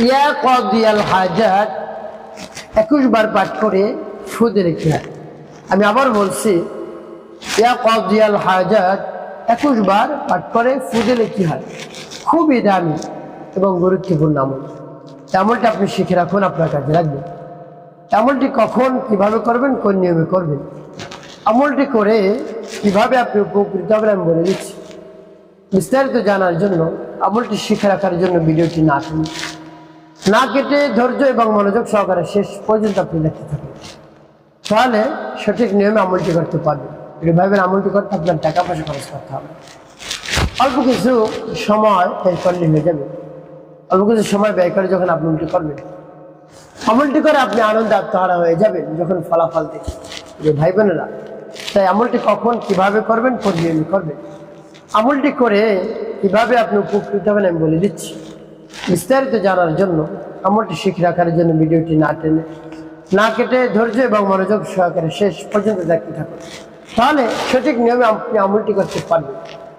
ইয়া কাদিয়াল হাজাত 21 বার পাঠ করে ফু দিলে কি হয়? আমি আবার বলছি, ইয়া কাদিয়াল হাজাত 21 বার পাঠ করে ফু দিলে কি হয়? খুবই দামি এবং গুরুত্বপূর্ণ আমল। আমলটা আপনি শিখে রাখুন, আপনার কাজে রাখবেন। আমলটি কখন কিভাবে করবেন, কোন নিয়মে করবেন, আমলটি করে কিভাবে আপনি উপকৃত হবেন আমি বলে দিচ্ছি। বিস্তারিত জানার জন্য, আমলটি শিখে রাখার জন্য ভিডিওটি না কেটে ধৈর্য এবং মনোযোগ সহকারে শেষ পর্যন্ত আপনি দেখতে থাকুন, তাহলে সঠিক নিয়মে আমলটি করতে পারবেন। ভাবেন আমলটি করতে আপনার টাকা পয়সা খরচ করতে হবে, অল্প কিছু সময় ব্যয় করলে হয়ে যাবে। অল্প কিছু সময় ব্যয় করে যখন আপনি আমলটি করবেন, আমলটি করে আপনি আনন্দে আত্মহারা হয়ে যাবেন যখন ফলাফল দেখে। ভাই বোনেরা, তাই আমলটি কখন কিভাবে করবেন, কোন নিয়মে করবেন, আমলটি করে কিভাবে আপনি উপকৃত হবেন আমি বলে দিচ্ছি। বিস্তারিত জানার জন্য, আমলটি শিখে রাখার জন্য ভিডিওটি না কেটে ধৈর্য এবং মনোযোগ সহকারে শেষ পর্যন্ত দেখতে থাকুন, তাহলে সঠিক নিয়মে আপনি আমলটি করতে পারবেন।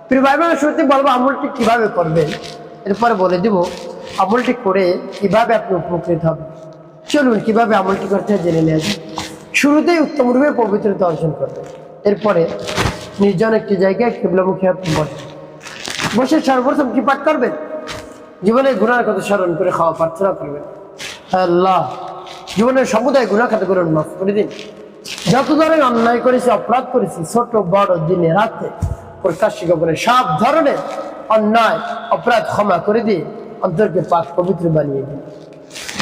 প্রিয় ভাই বোনেরা, শুরুতে বলবো আমলটি কিভাবে করবেন, এরপরে বলে দিব আমলটি করে কিভাবে আপনি উপকৃত হবেন। চলুন কিভাবে আমলটি করতে জেনে নেওয়া যায়। শুরুতেই উত্তম রূপে পবিত্রতা অর্জন করবেন। এরপরে নির্জন একটি জায়গায় কিবলামুখী আপনি বসে সর্বপ্রথম কি পাঠ করবেন? জীবনের গুনার কথা স্মরণ করে খাওয়া প্রার্থনা করবেন, আল্লাহ জীবনের সমুদায় গুনাহ খাতাগুলো মাফ করে দিন। যত ধরনের অন্যায় করেছি, অপরাধ করেছি, ছোট বড়, দিনে রাতে, প্রকাশ্যে গোপনে সব ধরনের অন্যায় অপরাধ ক্ষমা করে দিয়ে অন্তরকে পাক পবিত্র বানিয়ে দিন।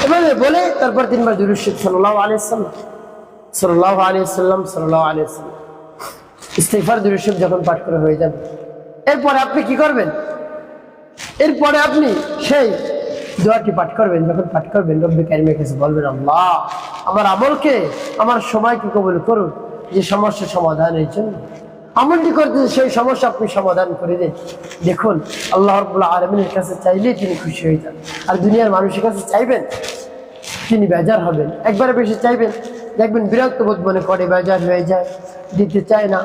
এভাবে বলে তারপর 3 বার দুরূদ শরীফ সাল্লাল্লাহু আলাইহি ওয়াসাল্লাম, সাল্লাল্লাহু আলাইহি ওয়াসাল্লাম, সাল্লাল্লাহু আলাইহি ওয়াসাল্লাম ইস্তিগফার দুরূদ শরীফ যখন পাঠ করা হয়ে যাবে, এরপরে আপনি কি করবেন? এরপরে আপনি সেই দোয়াটি পাঠ করবেন। যখন পাঠ করবেন, রব্বে কারিমের কাছে বলবেন, আল্লাহ আমার আমলকে, আমার সময়কে কবুল করুন, যে সমস্যার সমাধানের জন্য আমলটি করতে সেই সমস্যা আপনি সমাধান করে দিন। দেখুন, আল্লাহ রাব্বুল আলামিনের কাছে চাইলেই তিনি খুশি হয়ে যান, আর দুনিয়ার মানুষের কাছে চাইবেন তিনি বেজার হবেন। একবারে বেশি চাইবেন, দেখবেন বিরক্ত বোধ মনে করে, বেজার হয়ে যায়, দিতে চায় না।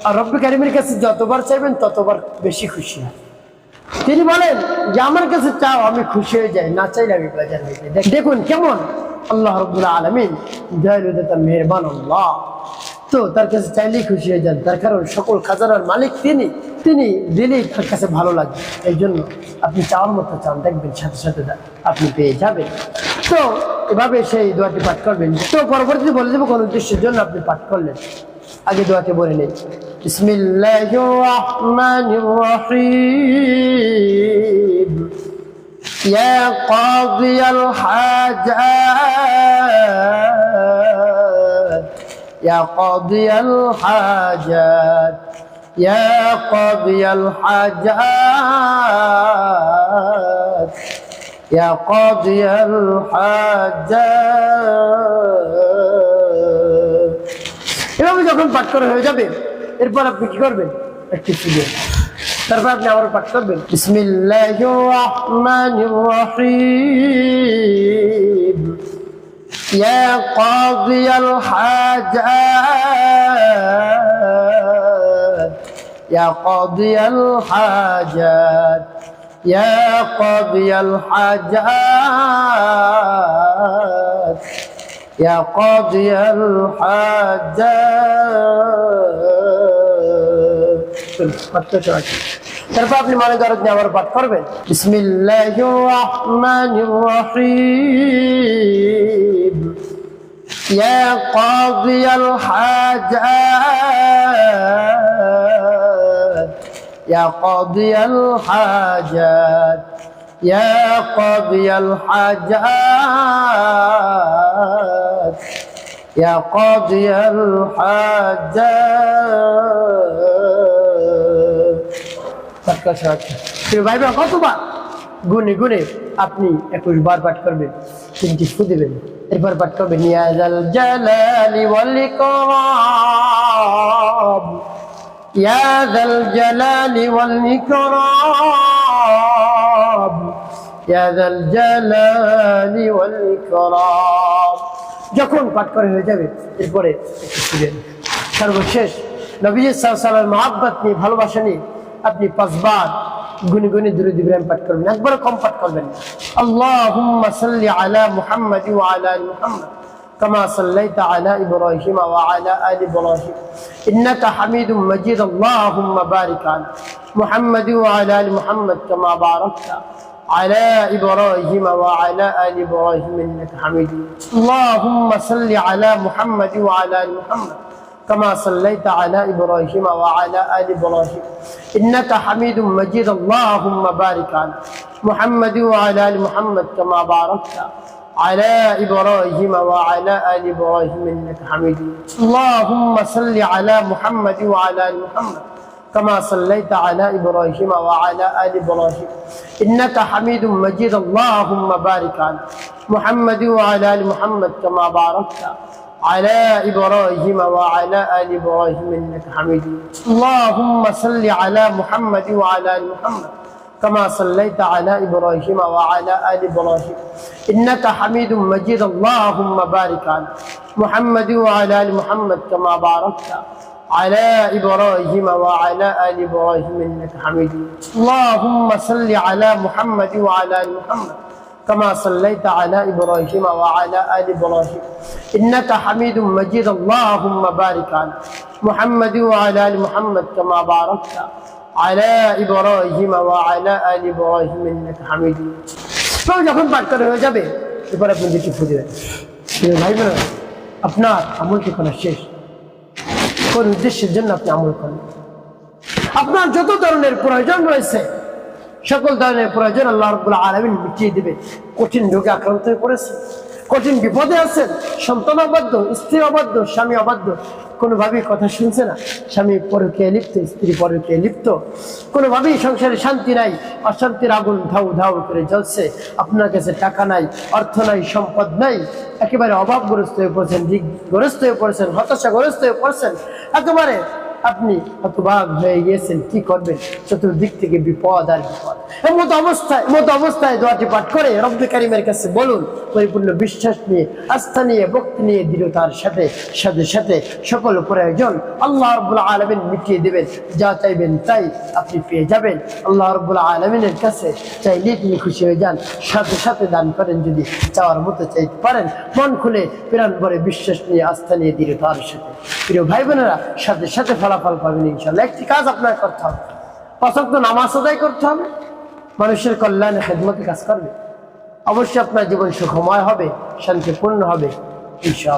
আর রব্বে কারিমের কাছে যতবার চাইবেন ততবার বেশি খুশি হয়। তিনি বলেন যে আমার কাছে চাও, আমি খুশি হয়ে যাই, না চাইলে আমি বেজার হয়ে যাই। দেখুন কেমন আল্লাহ রাব্বুল আলামিন দয়ালু দাতা মেহেরবান আল্লাহ। তো তার কাছে চাইলেই খুশি হয়ে যান, তার কারণ সকল খাজানার মালিক তিনি দিলেই তার কাছে ভালো লাগে। এই জন্য আপনি চাওয়ার মতো চান, দেখবেন সাথে সাথে আপনি পেয়ে যাবেন। তো এভাবে সেই দোয়াটি পাঠ করবেন। তো পরবর্তীতে বলে দেবো কোন উদ্দেশ্যের জন্য আপনি পাঠ করলেন। আগে দোয়াটি বলে নেই, বিসমিল্লাহির রাহমানির রহিম, ইয়া কাদিয়াল হাজাত, ইয়া কাদিয়াল হাজাত, ইয়া কাদিয়াল হাজাত, ইয়া কাদিয়াল হাজাত। এভাবে যখন পাঠ করা হয়ে যাবে, এরপর আপনি কি করবেন? একটি সুযোগ, তারপর আপনি আবার পাঠ করবেন, বিসমিল্লাহির রাহমানির রহিম, ইয়া কাদিয়াল হাজাত, ইয়া কাদিয়াল হাজাত, ইয়া কাদিয়াল হাজাত, ইয়া কাদিয়াল হাজাত। তারপর আপনি মানে দরদ নিয়ে আবার পাঠ করবেন, বিসমিল্লাহির রাহমানির রহিম, ইয়া কাদিয়াল হাজাত, ইয়া কাদিয়াল হাজাত, ইয়া কাদিয়াল হাজাত, ইয়া কাদিয়াল হাজাত। ভাই বোন, কতবার গুনে গুনে আপনি 21 বার পাঠ করবেন, 3টি ফু দিবেন। এরপর পাঠ করবেন, ইয়া যাল জালালি ওয়াল ইকরাম, ইয়া যাল জালালি ওয়াল ইকরাম, ইয়া যাল জালালি ওয়াল ইকরাম। যখন পাঠ করে হয়ে যাবে, এরপরে একটু শুনেন। সর্বশেষ নবীজি সাল্লাল্লাহু আলাইহি ওয়াসাল্লামের মহব্বত নিয়ে, ভালোবাসা নিয়ে আপনি 5 বার গুনি গুনি দুরূদ ইব্রাহিম পাঠ করবেন, একবার কম পাঠ করবেন। আল্লাহুম্মা সাল্লি আলা মুহাম্মাদ ওয়া আলা আলি মুহাম্মাদ কামা সাল্লাইতা আলা ইব্রাহিম ওয়া আলা আলি ইব্রাহিম ইন্নাকা হামিদুম মাজিদ। আল্লাহুম্মা বারিক আলা মুহাম্মাদ ওয়া আলা আলি মুহাম্মাদ কামা বারাকতা على إبراهيم وعلى آل إبراهيم إنك حميد مجيد. اللهم صل على محمد وعلى آل محمد كما صليت على إبراهيم وعلى آل إبراهيم إنك حميد مجيد. اللهم بارك على محمد وعلى آل محمد كما باركت على إبراهيم وعلى آل إبراهيم إنك حميد مجيد. اللهم صل على محمد وعلى آل محمد كما صليت على إبراهيم وعلى آل إبراهيم إنك حميد مجيد. اللهم بارك على محمد وعلى آل محمد كما باركت على إبراهيم وعلى آل إبراهيم إنك حميد مجيد. اللهم صل على محمد وعلى آل محمد كما صليت على إبراهيم وعلى آل إبراهيم إنك حميد مجيد. اللهم بارك على محمد وعلى آل محمد كما باركت على إبراهيم وعلى آل إبراهيم إنك حميد مجيد. اللهم صل على محمد وعلى آل محمد كما صليت على إبراهيم وعلى آل إبراهيم إنك حميد مجيد. اللهم بارك على محمد وعلى آل محمد كما باركت على إبراهيم وعلى آل إبراهيم إنك حميد مجيد. যখন পাঠ করা হয়ে যাবে এবার আপনি যেটি খুঁজে ভাই বোন, আপনার আমল ঠিকানা শেষ। কোন উদ্দেশ্যের জন্য আপনি আমল করেন? আপনার যত ধরনের প্রয়োজন রয়েছে সকল ধরনের প্রয়োজন আল্লাহ রাব্বুল আলামিন মিটিয়ে দিবে। কঠিন রোগে আক্রান্ত হয়ে পড়েছে, কঠিন বিপদে আছেন, সন্তান অবাধ্য, স্ত্রী অবাধ্য, স্বামী অবাধ্য, কোনোভাবেই কথা শুনছে না, স্বামী পরকীয়ায় লিপ্ত, স্ত্রী পরকীয়ায় লিপ্ত, কোনোভাবেই সংসারে শান্তি নাই, অশান্তির আগুন ধাউ ধাউ করে জ্বলছে। আপনার কাছে টাকা নাই, অর্থ নাই, সম্পদ নাই, একেবারে অভাবগ্রস্ত হয়ে পড়ছেন, ঋণগ্রস্ত হয়ে পড়ছেন, হতাশাগ্রস্ত হয়ে পড়ছেন, একেবারে আপনি হতবাক হয়ে গিয়েছেন। কি করবেন? চতুর্দিক থেকে বিপদ আর বিপদ। এমত অবস্থায় দোয়াটি পাঠ করে রব্বুল কারীমের কাছে বলুন, পরিপূর্ণ বিশ্বাস নিয়ে, আস্থা নিয়ে, ভক্তি নিয়ে, দৃঢ়তার সাথে সাথে সাথে সকল প্রয়োজন আল্লাহ রাব্বুল আলামিন মিটিয়ে দেবেন। যা চাইবেন তাই আপনি পেয়ে যাবেন। আল্লাহ রাব্বুল আলামিনের কাছে চাইলে তিনি খুশি হয়ে যান, সাথে সাথে দান করেন যদি চাওয়ার মতো চাইতে পারেন, মন খুলে প্রাণ ভরে বিশ্বাস নিয়ে, আস্থা নিয়ে, দৃঢ়তার সাথে। প্রিয় ভাই বোনেরা, সাথে সাথে ফলাফল পাবেন ইনশাআল্লাহ। একটি কাজ আপনার করতে হবে, 5 ওয়াক্ত নামাজ আদায় করতে হবে, মানুষের কল্যাণে খেদমতে কাজ করবে। অবশ্যই আপনার জীবন সুখময় হবে, শান্তিপূর্ণ হবে ইনশাআল্লাহ।